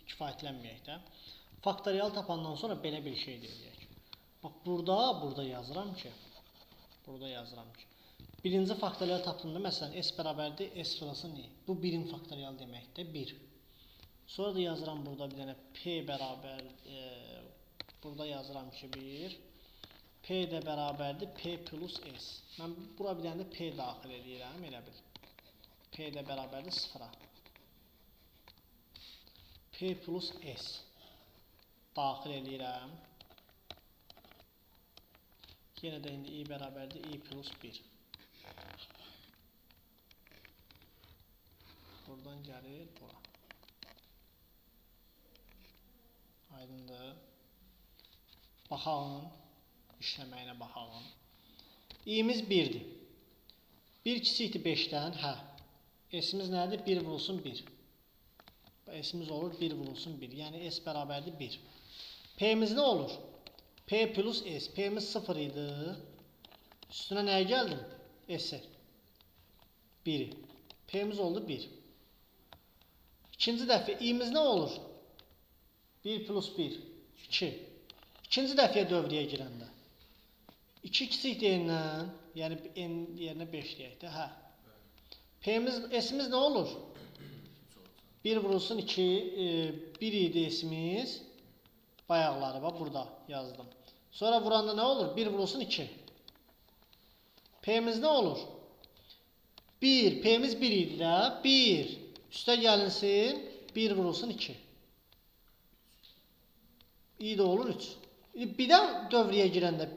[SPEAKER 1] kifayətlənməyək də. Faktorial tapandan sonra belə bir şey deyəcək. Bax, burada yazıram ki, birinci faktorial tapdığımda, məsələn, s bərabərdir, s fırası ne? Bu birin faktorial deməkdir, 1. Sonra da yazıram burada bir dənə p bərabər, burada yazıram ki, 1. P də bərabərdir, p plus s. Mən bura bir dənə də p daxil edirəm, elə bil. P də bərabərdir 0-a. P plus s daxil edirəm. Yenə də indi i bərabərdir, i plus 1. Buradan gəlir bura. Aydındır. Baxalım. İşləməyinə baxalım. İ'miz 1'dir. 1 kiçikdir 5'dən. Hə. S'imiz nədir? 1 vurulsun 1. S'imiz olur 1 vurulsun 1. Yəni S bərabərdir 1. P'miz nə olur? P plus S. P'miz 0 idi. Üstünə nəyə gəldim? S'i. 1'i. P'miz oldu 1. İkinci dəfə i'miz nə olur? 1 plus 1. 2. İkinci dəfəyə dövrəyə girəndə. 2 kiçik deyindən, yəni n yerinə 5 deyək də, hə. S'imiz nə olur? 1 vurulsun 2, 1 idi S'imiz. Bayaqları, bax, burada yazdım. Sonra vuranda nə olur? 1 vurulsun 2. P'miz nə olur? 1, P'miz 1 idi də, 1. Üstə gəlinsin, 1 vurulsun 2. İ də olur 3. Birdən dövrəyə girəndə,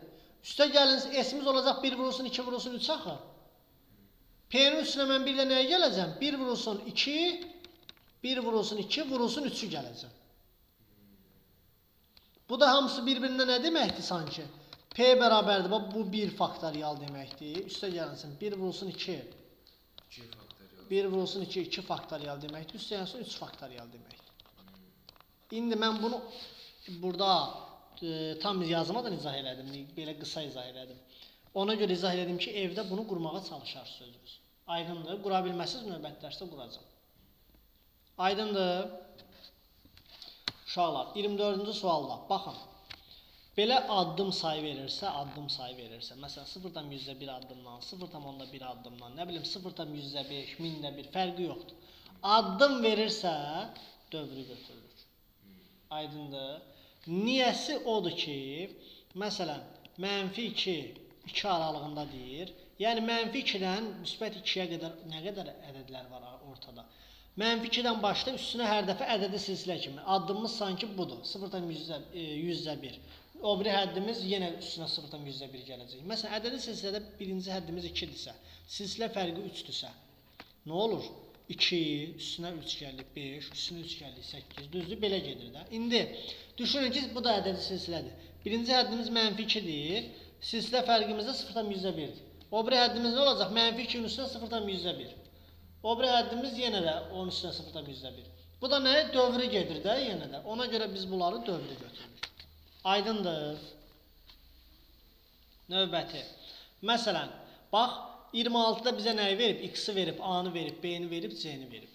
[SPEAKER 1] üstə gəlinsin, S'imiz olacaq 1 vurulsun 2 vurulsun 3 axı. P'nin üstünə mən bir də nəyə gələcəm? 1 vurulsun 2, 1 vurulsun 2 vurulsun 3'ü gələcəm. Bu da hamısı bir-birinə nə deməkdir sanki? P bərabərdir, bax, bu 1 faktorial deməkdir. Üstə gəlinsin, 1 vurulsun 2. 1 vurulsun 2, 2 faktorial deməkdir. Üstə gəlinsin 3 faktorial deməkdir. İndi mən bunu burada tam yazmadan izah elədim, belə qısa izah elədim. Ona görə izah elədim ki, evdə bunu qurmağa çalışarsınız. Aydındır, qura bilməsiniz, növbəti dərsdə quracam. Aydındır. Uşaqlar, 24-cü sualda, baxın. Belə addım sayı verirsə, məsələn, 0,1 addımdan, 0,1 addımdan, nə bilim, 0,5, 1000-1, fərqi yoxdur. Addım verirsə, dövrü götürülür. Aydındır. Niyəsi odur ki, məsələn, -2, 2 aralığında deyir. Yəni, -2-dən müsbət 2-yə qədər nə qədər ədədlər var ortada? -2-dən başlayıb üstünə hər dəfə ədədi silsilə kimi. Addımımız sanki budur. 0,100-1. O biri həddimiz yenə üstünə 0,100-1 gələcək. Məsələn, ədədi silsilədə birinci həddimiz 2-dirsə, silsilə fərqi 3-dürsə, nə olur? 2, üstünə 3 gəlir, 5, üstünə 3 gəlir, 8, düzdür, belə gedir də. İndi, düşünün ki, bu da ədədi silsilədir. Birinci həddimiz -2-dir, silsilə fərqimiz də 0,1-dir. O biri həddimiz nə olacaq? -2-nin üstünə 0,1. O biri həddimiz yenə də onun üstünə 0,1. Bu da nə? Dövrü gedir də yenə də. Ona görə biz bunları dövrü götürürük. Aydındır. Növbəti. Məsələn, bax, 26-da bizə nəyi verib? X-i verib, A-nı verib, B-ni verib, C-ni verib.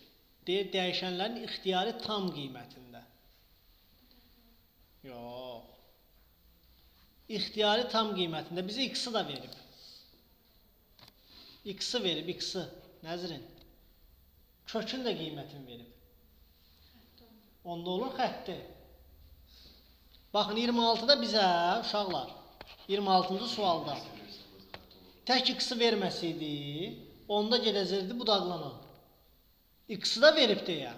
[SPEAKER 1] Deyir, dəyişənlərin ixtiyari tam qiymətində. Yox. İxtiyari tam qiymətində. Bizə X-i da verib. X-i verib, X-i. Nəzrin? Kökün də qiymətini verib. Onda olur xətti. Baxın, 26-da bizə, uşaqlar, 26-cı sualda tək X-i verməsəydi, onda gedəcəkdi budaqlanan. X-i da verib deyə.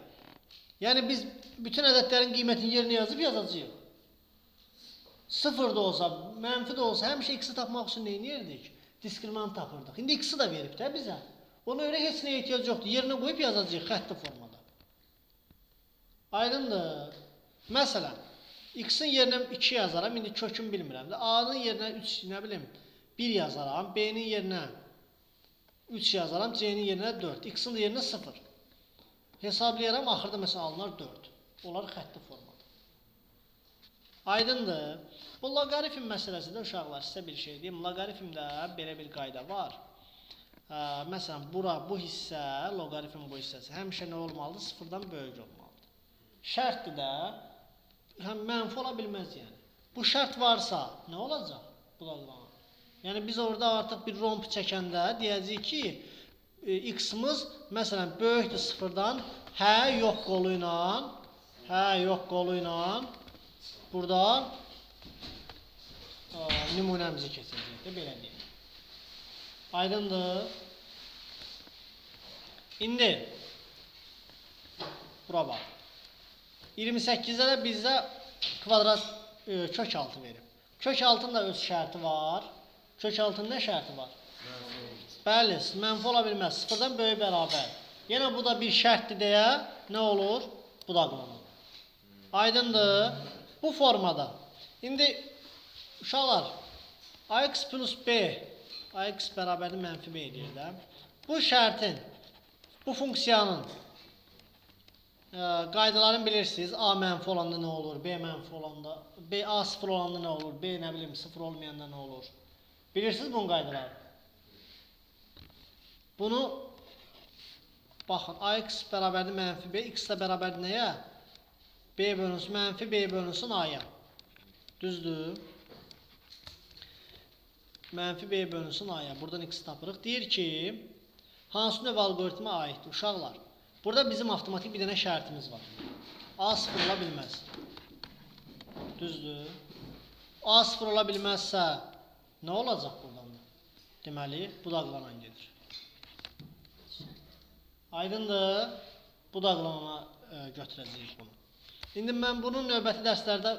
[SPEAKER 1] Yəni, biz bütün ədədlərin qiymətini yerinə yazıb yazacağıq. 0 da olsa, mənfi də olsa, həmişə X-i tapmaq üçün neyini yerdik? Diskriminant tapırdıq. İndi X-i da verib də bizə. Ona görə heç nəyə ehtiyac yoxdur. Yerinə qoyub yazacağıq xətti formada. Aydındır. Məsələn, X-in yerinə 2 yazaram, indi kökün bilmirəm. A-nın yerinə 3, nə bilim, 1 yazaram, B-nin yerinə 3 yazaram, C-nin yerinə 4, X-in yerinə 0. hesablayaram, axırda məsələn alınar 4. Onlar xətti formada. Aydındır. Bu loqaritm məsələsində uşaqlar sizə bir şey deyim. Loqaritmdə belə bir qayda var. Məsələn, bu hissə, loqaritm bu hissəsi həmişə nə olmalıdır? Sıfırdan böyük olmalıdır. Şərtdir də, mənfi ola bilməz yəni. Bu şərt varsa, nə olacaq? Budaqlama. Yəni biz orada artıq bir romb çəkəndə deyəcəyik ki, x-imiz məsələn böyükdür sıfırdan, yox qolu ilə burada nümunəmizi keçəcək də, belə deyək. Aydındır. İndi bura bax. 28-də də bizdə kvadrat kök altı verib. Kök altının da öz şərti var. Kök altının nə şərti var? Bəli, mənfi ola bilməz. Sıfırdan böyük bərabər. Yenə bu da bir şərtdir deyə nə olur? Budaqlanır. Aydındır. Bu formada. İndi uşaqlar, ax plus b, ax bərabərdir mənfi b edir də. Bu şərtin, bu funksiyanın qaydalarını bilirsiniz. A mənfi olanda nə olur? B mənfi olanda, A sıfır olanda nə olur? B nə bilim sıfır olmayanda nə olur? Bilirsiniz bunun qaydaları? Bunu baxın, ax bərabərdir mənfi b, x də bərabərdir nəyə? B bölünsün mənfi, B bölünsün A-ya. Düzdür. Mənfi B bölünsün A-ya. Buradan x tapırıq. Deyir ki, hansı növ algoritmə aiddir? Uşaqlar, burada bizim avtomatik bir dənə şərtimiz var. A sıfır ola bilməz. Düzdür. A sıfır ola bilməzsə, nə olacaq buradan da? Deməli, budaqlanan gedir. Aydındır. Budaqlamana götürəcəyik bunu. İndi mən bunun növbəti dərslərdə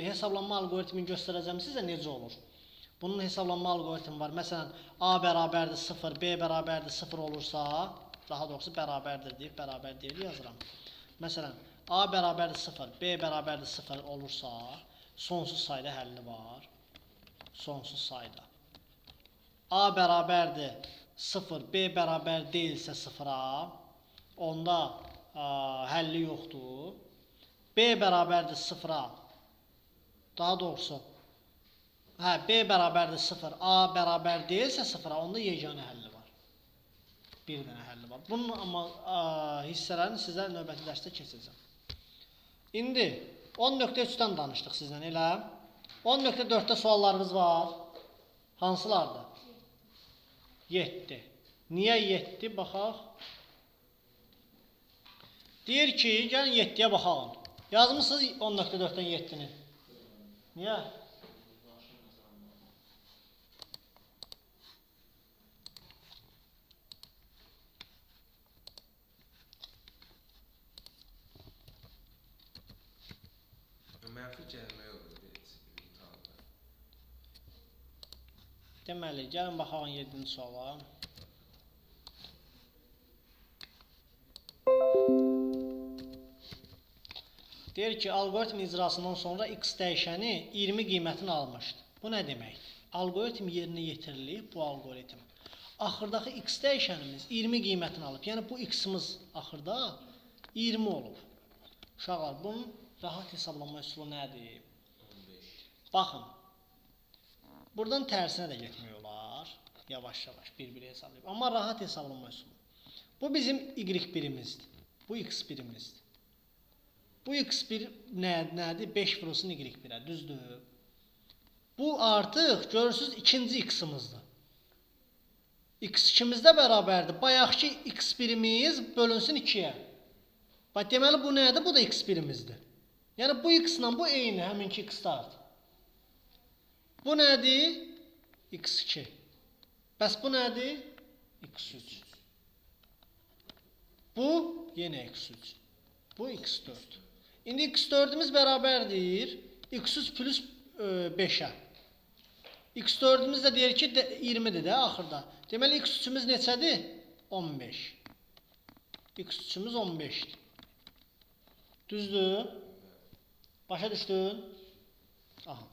[SPEAKER 1] hesablanma algoritmini göstərəcəm sizə necə olur. Bunun hesablanma algoritmi var. Məsələn, A bərabərdir 0, B bərabərdir 0 olursa, daha doğrusu bərabərdir deyib, bərabər deyil yazıram. Məsələn, A bərabərdir 0, B bərabərdir 0 olursa, sonsuz sayda həlli var. Sonsuz sayda. A bərabərdir 0, B bərabər deyilsə 0-a, onda həlli yoxdur. B bərabərdir 0-a, daha doğrusu, B bərabərdir 0, A bərabər deyilsə 0-a, onda yeganə həlli var. Bir dənə həlli var. Bunun amma hissələrini sizə növbəti dərsdə keçəcəm. İndi 10.3-dən danışdıq sizdən, elə? 10.4-də suallarınız var. Hansılardır? 7. Niyə 7? Baxaq. Deyir ki, gəlin 7-yə baxalım. Yazmışsınız 10.4-dən 7-ni. Niyə?
[SPEAKER 3] Mənfi gəlmək olur imtahanda.
[SPEAKER 1] Deməli, gəlin baxalım 7-ci suala. Deyir ki, algoritm icrasından sonra x dəyişəni 20 qiymətini almışdı. Bu nə deməkdir? Algoritm yerinə yetirilib, bu algoritm. Axırdakı x dəyişənimiz 20 qiymətini alıb. Yəni, bu x-imiz axırda 20 olub. Uşaqlar, bunun rahat hesablanma üsulu nədir?
[SPEAKER 3] 15.
[SPEAKER 1] Baxın, buradan tərsinə də getmək olar. Yavaş-yavaş, bir-biri hesablayıb. Amma rahat hesablanma üsulu. Bu bizim y birimizdir. Bu x birimizdir. Bu x1 nədir? 5 vurulsun y1-ə, düzdür. Bu artıq, görürsünüz, ikinci x-imizdir. x2-miz də bərabərdir. Bayaqki x1-imiz bölünsün 2-yə. Bax, deməli, bu nədir? Bu da x1-imizdir. Yəni, bu x-la bu eyni, həminki x-dardır. Bu nədir? x2. Bəs bu nədir? x3. Bu, yenə x3. Bu x4. İndi x4'ümüz bərabərdir x3 plus 5'ə. x4'ümüz də deyir ki 20'dir də axırda. Deməli x3'ümüz neçədir? 15. x3'ümüz 15'dir. Düzdür? Başa düşdün? Aha.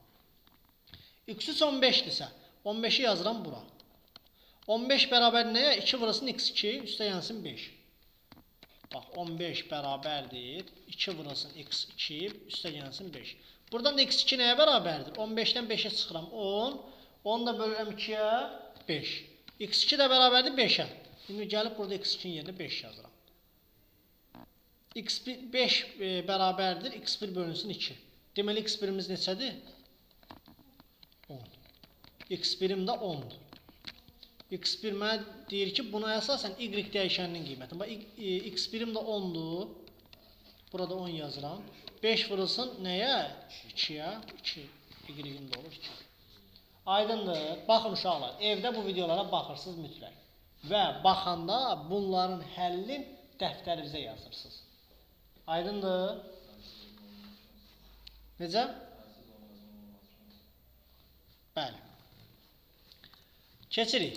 [SPEAKER 1] x3 15'dirsə 15'i yazıram bura. 15 bərabər nəyə? 2 vurasın x2, üstə yansın 5. Bax 15 bərabərdir. 2 vurulsun x2 üstə gəlsin 5. Buradan da x2 nəyə bərabərdir? 15-dən 5-ə çıxıram 10. 10 da bölürəm 2-yə 5. x2 də bərabərdir 5-ə. İndi gəlib burada x2-nin yerinə 5 yazıram. x1 5 bərabərdir. x1 bölünsün 2. Deməli x1-imiz neçədir? 10. x1-im də 10-dur. x1 mənə deyir ki, buna əsasən y dəyişəninin qiyməti. Bax, x1-im də 10-dur. Burada 10 yazıram. 5 vurulsun nəyə? 2-yə. 2. Y-im də olur 2. Aydındır. Baxın uşaqlar, evdə bu videolara baxırsınız mütləq. Və baxanda bunların həllin dəftərinizə yazırsınız. Aydındır. Necə? Bəli. Keçirik.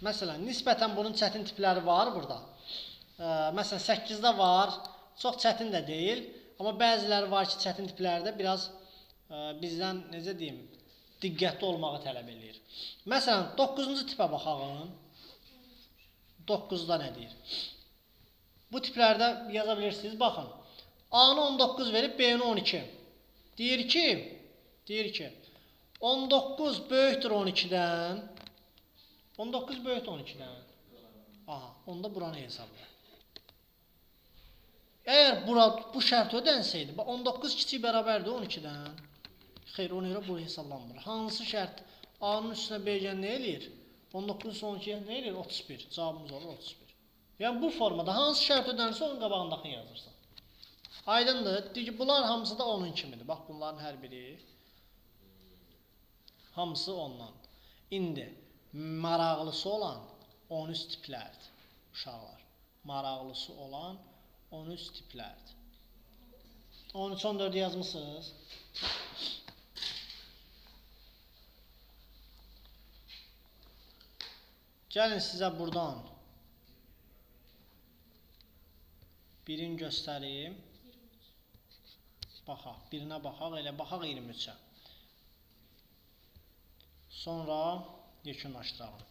[SPEAKER 1] Məsələn, nisbətən bunun çətin tipləri var burada. Məsələn, 8-də var. Çox çətin də deyil. Amma bəziləri var ki, çətin tiplərdə biraz bizdən, necə deyim, diqqətli olmağı tələb edir. Məsələn, 9-cu tipə baxalım. 9-da nə deyir? Bu tiplərdə yaza bilirsiniz. Baxın. A-nı 19 verib, B-ni 12. Deyir ki, 19 böyükdür 12-dən. 19 böyükdür 12-dən. Aha, onda buranı hesabla. Əgər bu şərt ödənsəydi, 19 kiçik bərabərdir 12-dən. Xeyr, ona görə bu hesablanmır. Hansı şərt A-nın üstünə B-gən nə eləyir? 19 son 2-yə nə eləyir? 31. Cavabımız olur 31. Yəni bu formada hansı şərt ödənirsə onun qabağındakını yazırsan. Aydındır. Deyir ki, bunlar hamısı da onun kimidir. Bax, bunların hər biri. Hamısı ondan. İndi maraqlısı olan 13 tiplərdir. Uşaqlar. Maraqlısı olan 13 tiplərdir. 13-14 yazmışsınız. Gəlin sizə buradan birini göstəreyim. Baxaq, birinə baxaq, elə baxaq 23-ə. Sonra yekunlaşdıralım.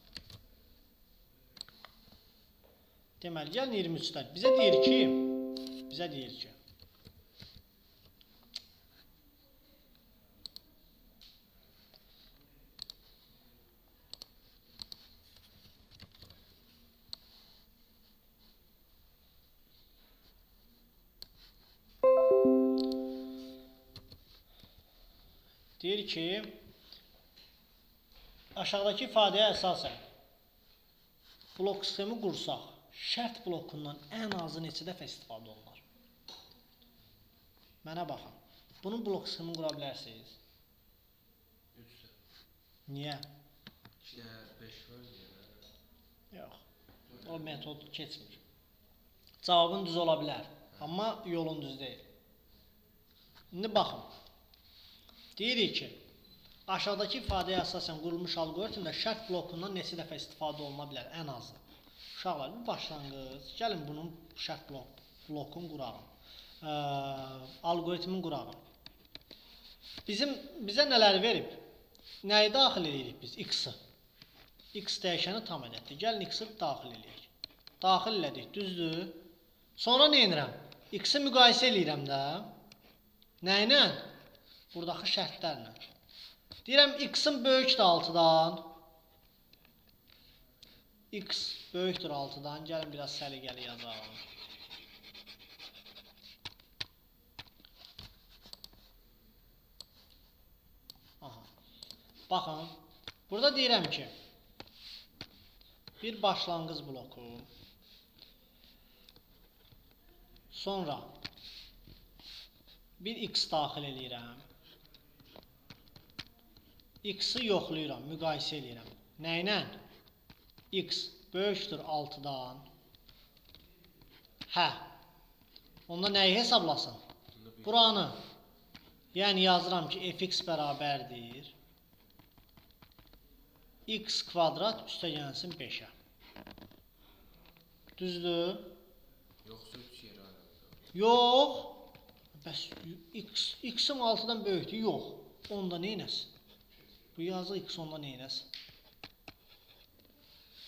[SPEAKER 1] Deməli, gəlin 23-də. Bizə deyir ki, aşağıdakı ifadəyə əsasən blok sistemi qursaq, şərt blokundan ən azı neçə dəfə istifadə olunur? Mənə baxın. Bunun blok sistemini qura bilərsiniz.
[SPEAKER 3] 3 də.
[SPEAKER 1] Niyə?
[SPEAKER 3] 2 də 5 var deyir.
[SPEAKER 1] Yox. O metod keçmir. Cavabın düz ola bilər. Amma yolun düz deyil. İndi baxın. Deyirik ki, aşağıdakı ifadəyə əsasən qurulmuş alqoritmdə şərt blokundan neçə dəfə istifadə oluna bilər, ən azı. Uşaqlar, bu başlanğıc. Gəlin bunun şərt blokunu qurağım. Alqoritmin qurağım. Bizə nələri verib? Nəyi daxil edirik biz? X-ı. X dəyişəni tam ədəddir. Gəlin X-ı daxil edirik. Daxil elədik, düzdür. Sonra nə edirəm? X-ı müqayisə edirəm də. Nə ilə? Buradakı şərtlərlə. Deyirəm, x-ın böyükdür 6-dan. X böyükdür 6-dan. Gəlin, biraz səliqəli yazalım. Aha. Baxın, burada deyirəm ki, bir başlanğıc bloku, sonra bir x daxil edirəm. X-ı yoxlayıram, müqayisə edirəm. Nə ilə? X böyükdür 6-dan. Hə. Onda nəyi hesablasın? Buranı. Yəni yazıram ki, fx bərabərdir. X kvadrat üstə gəlsin 5-ə. Düzdür?
[SPEAKER 3] Yoxsa 3 yerə ayrılır.
[SPEAKER 1] Yox. Bəs x-in 6-dan böyükdür? Yox. Onda neynəsin? Bu yazı x onda neynəsin?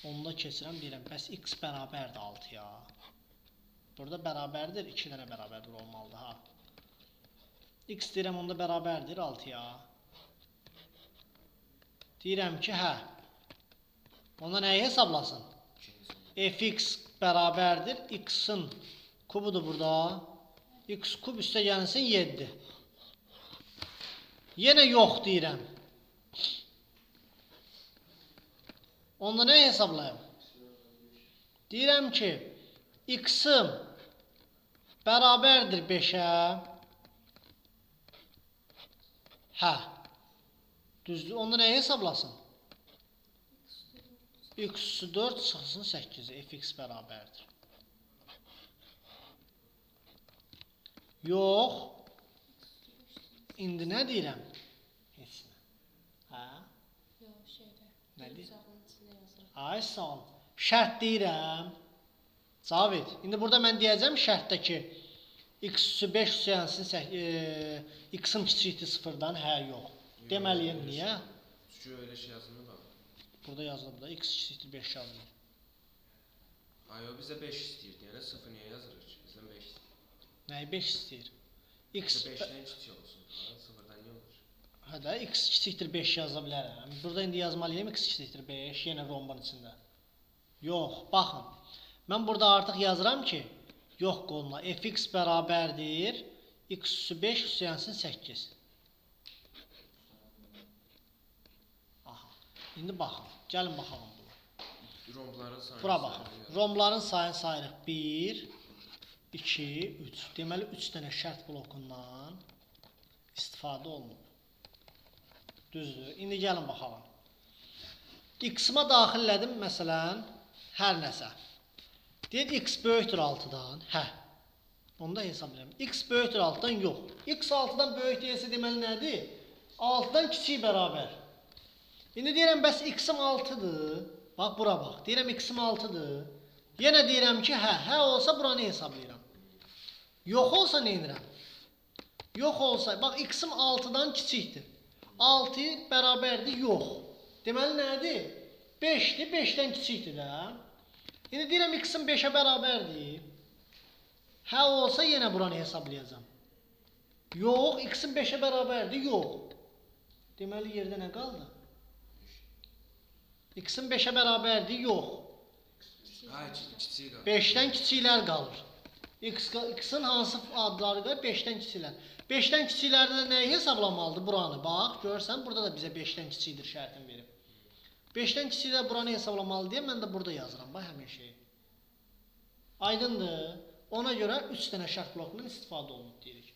[SPEAKER 1] Onda keçirəm, deyirəm, bəs x bərabərdir 6-ya. Burada bərabərdir, 2 dənə bərabərdir olmalıdır ha. X deyirəm onda bərabərdir 6-ya. Deyirəm ki, hə. Onda nəyi hesablasın? Fx bərabərdir, x-in kubudur burada. X kub üstə gəlsin 7. Yenə yox deyirəm. Onda nə hesablayım? Deyirəm ki, x-im bərabərdir 5-ə. Hə. Düzdür. Onda nəyi hesablasın? X 4 çıxsın 8-ə. Fx bərabərdir. Yox. İndi nə deyirəm? Heç nə. Hə?
[SPEAKER 2] Yox, şeydə.
[SPEAKER 1] Nədir?
[SPEAKER 2] Uzağın içində yazılır.
[SPEAKER 1] Ay sağ ol. Şərt deyirəm. Cavid. İndi burada mən deyəcəm şərtdə ki x üssü 5 üssü x-im kiçikdir 0-dan. Hə, yox. Deməliyəm niyə?
[SPEAKER 3] Çünki öyle şey yazılmır bak.
[SPEAKER 1] Burada yazılır burada. X kiçikdir 5 yazılır.
[SPEAKER 3] Ay o bize 5 istəyirdi. Yəni 0 niyə yazırıq ki? Bizdən 5 istəyir.
[SPEAKER 1] Nəyi 5 istəyir? X
[SPEAKER 3] Bizə 5-dən kiçik olsun. 0-dan niyə olur?
[SPEAKER 1] hə də x kiçikdir 5 yaza bilərəm. Burada indi yazmalıyam x kiçikdir 5 yenə rombun içində. Yox, baxın. Mən burada artıq yazıram ki, yox qoluna fx bərabərdir x üssü 5 üssü 8. Aha. İndi baxın. Gəlin baxalım buna.
[SPEAKER 3] Rombların sayını.
[SPEAKER 1] Bura baxın. Romların sayını sayırıq. 1, 2, 3. Deməli 3 dənə şərt blokundan istifadə olunub. Düzdür. İndi gəlin baxalım. X-ima daxil elədim məsələn hər nəsə. Deyək x böyükdür 6-dan. Hə. Onu da hesablayalım. X böyükdür 6-dan yox. X 6-dan böyük deyilsə deməli nədir? 6-dan kiçik bərabər. İndi deyirəm bəs x-im 6-dır. Bax bura bax. Deyirəm x-im 6-dır. Yenə deyirəm ki, hə olsa buranı hesablayıram. Yox olsa nə edirəm? Yox olsa, bax x-im 6-dan kiçikdir. 6 bərabərdir, yox. Deməli nədir? 5-dir, 5-dən kiçikdir də. İndi deyirəm x-im 5-ə bərabərdir. Hə olsa yenə buranı hesablayacağam. Yox, x-im 5-ə bərabərdir, yox. Deməli yerdə nə qaldı? X-im 5-ə bərabərdir, yox.
[SPEAKER 3] Ha, kiçik qalır.
[SPEAKER 1] 5-dən kiçiklər qalır. X-in hansı adları qalır? 5-dən kiçiklər. 5-dən kiçiklərdə də nəyi hesablamalıdır? Buranı. Bax, görsən, burada da bizə 5-dən kiçikdir şərtin verib. 5-dən kiçiklər buranı hesablamalı deyə mən də burada yazıram. Bax, həmin şeyi. Aydındır. Ona görə 3 dənə şərt blokundan istifadə olunub deyirik.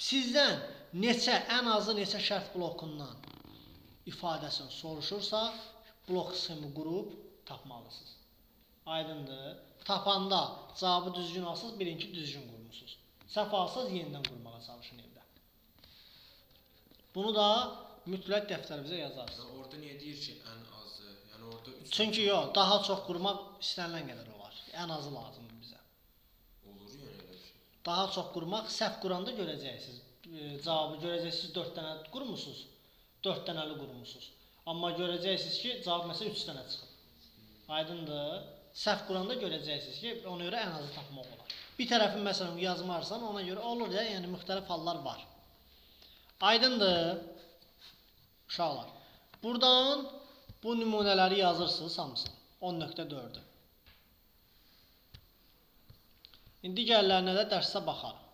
[SPEAKER 1] Sizdən neçə, ən azı neçə şərt blokundan ifadəsini soruşursa, blok sxemi qurub tapmalısınız. Aydındır. Tapanda cavabı düzgün alsınız, bilin ki, düzgün qurmusunuz. Səhv alsınız, yenidən qurmağa çalışın evdə. Bunu da mütləq dəftərimizə yazarsınız.
[SPEAKER 3] Yəni orada niyə deyir ki, ən azı? Yəni orada 3
[SPEAKER 1] Çünki yox, daha çox qurmaq istənilən qədər olar. Ən azı lazımdır bizə.
[SPEAKER 3] olur yəni elə bir şey.
[SPEAKER 1] Daha çox qurmaq, səhv quranda görəcəksiniz. Cavabı görəcəksiniz 4 dənə qurmusunuz, 4 dənəli qurmusunuz. Amma görəcəksiniz ki, cavab məsələn 3 dənə çıxıb. Aydındır. Səhv quranda görəcəksiniz ki, ona görə ən azı tapmaq olar. Bir tərəfin məsələn yazmarsan, ona görə olur ya, yəni müxtəlif hallar var. Aydındır. Uşaqlar. Buradan bu nümunələri yazırsınız hamısını. 10.4-ü. İndi digərlərinə də dərsdə baxarıq.